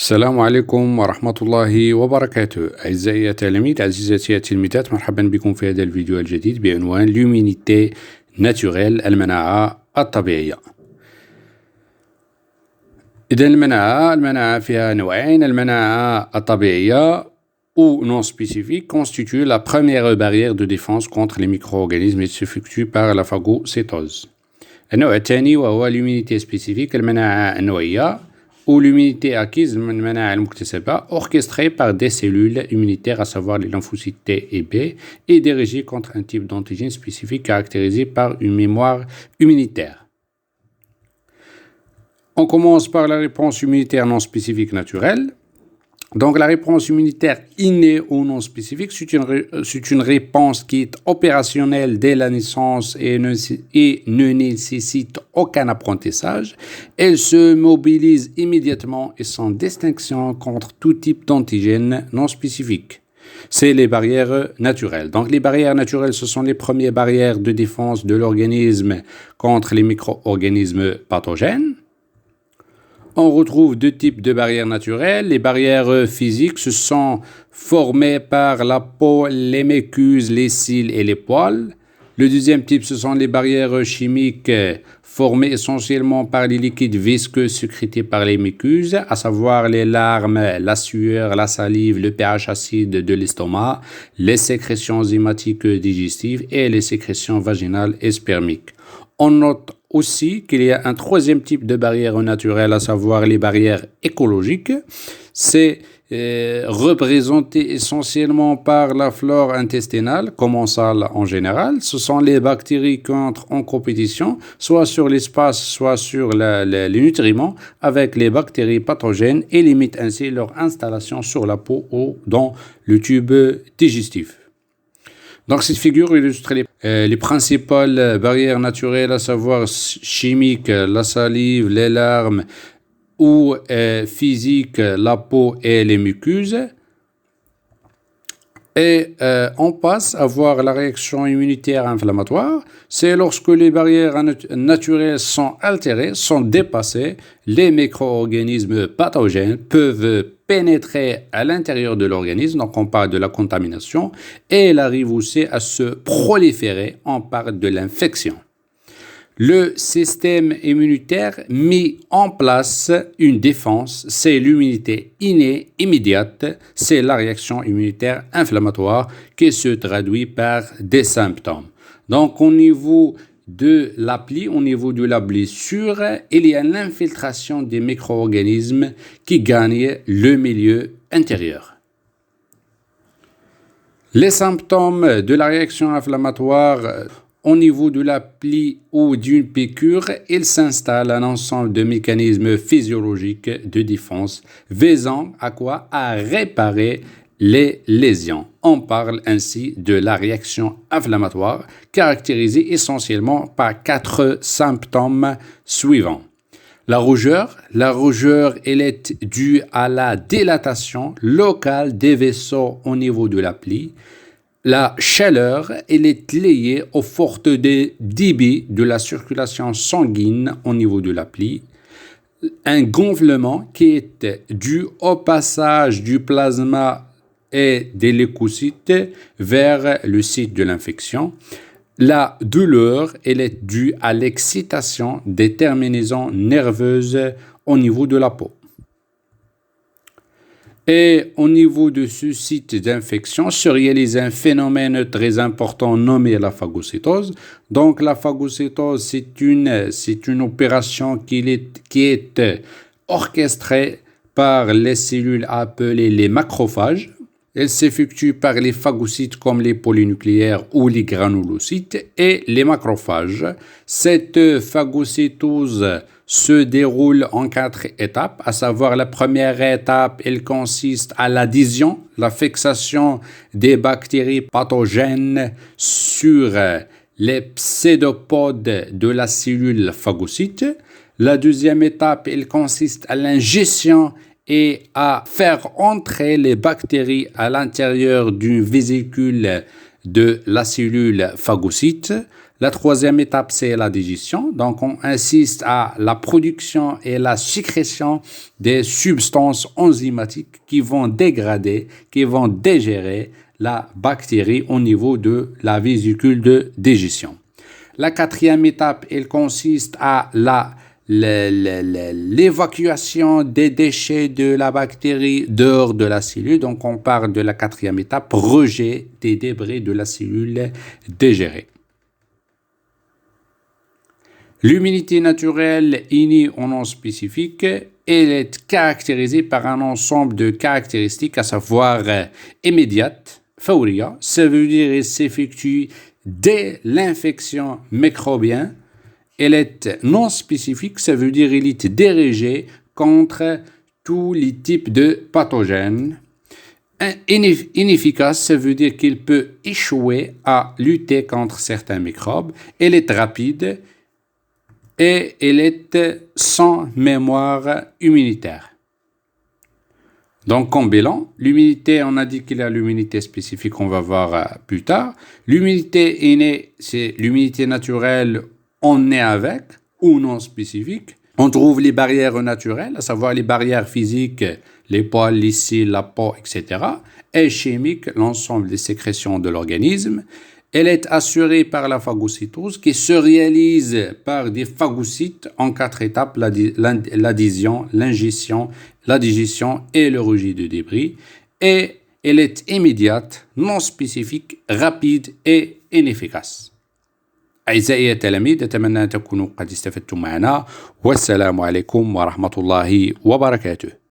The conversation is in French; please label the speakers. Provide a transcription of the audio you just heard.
Speaker 1: السلام عليكم ورحمة الله وبركاته. أعزائي التلاميذ، عزيزاتي التلميذات، مرحبا بكم في هذا الفيديو الجديد بعنوان l'immunité naturelle، المناعة الطبيعية. إذا المناعة فيها نوعين: المناعة الطبيعية ou non spécifique constitue la première barrière de défense contre les micro-organismes et s'effectue par la phagocytose. النوع الثاني وهو l'immunité spécifique، المناعة النوعية ou l'immunité acquise، المناعة المكتسبة، orchestrée par des cellules immunitaires, à savoir les lymphocytes T et B, et dirigée contre un type d'antigène spécifique caractérisé par une mémoire immunitaire. On commence par la réponse immunitaire non spécifique naturelle. Donc la réponse immunitaire innée ou non spécifique, c'est une réponse qui est opérationnelle dès la naissance et ne nécessite aucun apprentissage. Elle se mobilise immédiatement et sans distinction contre tout type d'antigène non spécifique. C'est les barrières naturelles. Donc les barrières naturelles, ce sont les premières barrières de défense de l'organisme contre les micro-organismes pathogènes. On retrouve deux types de barrières naturelles. Les barrières physiques se sont formées par la peau, les muqueuses, les cils et les poils. Le deuxième type, ce sont les barrières chimiques formées essentiellement par les liquides visqueux sécrétés par les muqueuses, à savoir les larmes, la sueur, la salive, le pH acide de l'estomac, les sécrétions enzymatiques digestives et les sécrétions vaginales et spermiques. On note aussi qu'il y a un troisième type de barrière naturelle, à savoir les barrières écologiques. C'est représenté essentiellement par la flore intestinale, commensale en général. Ce sont les bactéries qui entrent en compétition, soit sur l'espace, soit sur les nutriments, avec les bactéries pathogènes, et limitent ainsi leur installation sur la peau ou dans le tube digestif. Donc cette figure illustre les principales barrières naturelles, à savoir chimiques, la salive, les larmes, ou physiques, la peau et les muqueuses. Et on passe à voir la réaction immunitaire inflammatoire. C'est lorsque les barrières naturelles sont altérées, sont dépassées, les micro-organismes pathogènes peuvent pénétrer à l'intérieur de l'organisme, donc on parle de la contamination, et elle arrive aussi à se proliférer, on parle de l'infection. Le système immunitaire met en place une défense, c'est l'immunité innée immédiate, c'est la réaction immunitaire inflammatoire qui se traduit par des symptômes. Donc au niveau de la plaie, au niveau de la blessure, il y a l'infiltration des micro-organismes qui gagnent le milieu intérieur. Les symptômes de la réaction inflammatoire au niveau de la plaie ou d'une piqûre, il s'installe un ensemble de mécanismes physiologiques de défense visant à quoi? À réparer les lésions. On parle ainsi de la réaction inflammatoire caractérisée essentiellement par 4 symptômes suivants. La rougeur, elle est due à la dilatation locale des vaisseaux au niveau de la plaie. La chaleur, elle est liée au fort débit de la circulation sanguine au niveau de la plaie. Un gonflement qui est dû au passage du plasma et des leucocytes vers le site de l'infection. La douleur, elle est due à l'excitation des terminaisons nerveuses au niveau de la peau. Et au niveau de ce site d'infection se réalise un phénomène très important nommé la phagocytose. Donc la phagocytose, c'est une opération qui est orchestrée par les cellules appelées les macrophages. Elle s'effectue par les phagocytes comme les polynucléaires ou les granulocytes et les macrophages. Cette phagocytose se déroule en 4 étapes, à savoir la première étape, elle consiste à l'adhésion, la fixation des bactéries pathogènes sur les pseudopodes de la cellule phagocyte. La deuxième étape, elle consiste à l'ingestion et à faire entrer les bactéries à l'intérieur d'une vésicule de la cellule phagocyte. La troisième étape, c'est la digestion. Donc, on insiste à la production et la sécrétion des substances enzymatiques qui vont dégrader, qui vont digérer la bactérie au niveau de la vésicule de digestion. La quatrième étape, elle consiste à l'évacuation des déchets de la bactérie dehors de la cellule. Donc, on parle de la quatrième étape, rejet des débris de la cellule digérée. L'immunité naturelle innée ou non spécifique, elle est caractérisée par un ensemble de caractéristiques, à savoir immédiate, fawriya, ça veut dire qu'elle s'effectue dès l'infection microbienne. Elle est non spécifique, ça veut dire qu'elle est dirigée contre tous les types de pathogènes. Inefficace, ça veut dire qu'il peut échouer à lutter contre certains microbes. Elle est rapide et elle est sans mémoire immunitaire. Donc, comme bilan, l'immunité, on a dit qu'il y a l'immunité spécifique, on va voir plus tard. L'immunité innée, c'est l'immunité naturelle, on est avec, ou non spécifique. On trouve les barrières naturelles, à savoir les barrières physiques, les poils, les cils, la peau, etc. Et chimiques, l'ensemble des sécrétions de l'organisme. Elle est assurée par la phagocytose qui se réalise par des phagocytes en 4 étapes, l'adhésion, l'ingestion, la digestion et le rejet de débris. Et elle est immédiate, non spécifique, rapide et inefficace. أعزائي التلاميذ أتمنى أن تكونوا قد استفدتم معنا والسلام عليكم ورحمة الله وبركاته.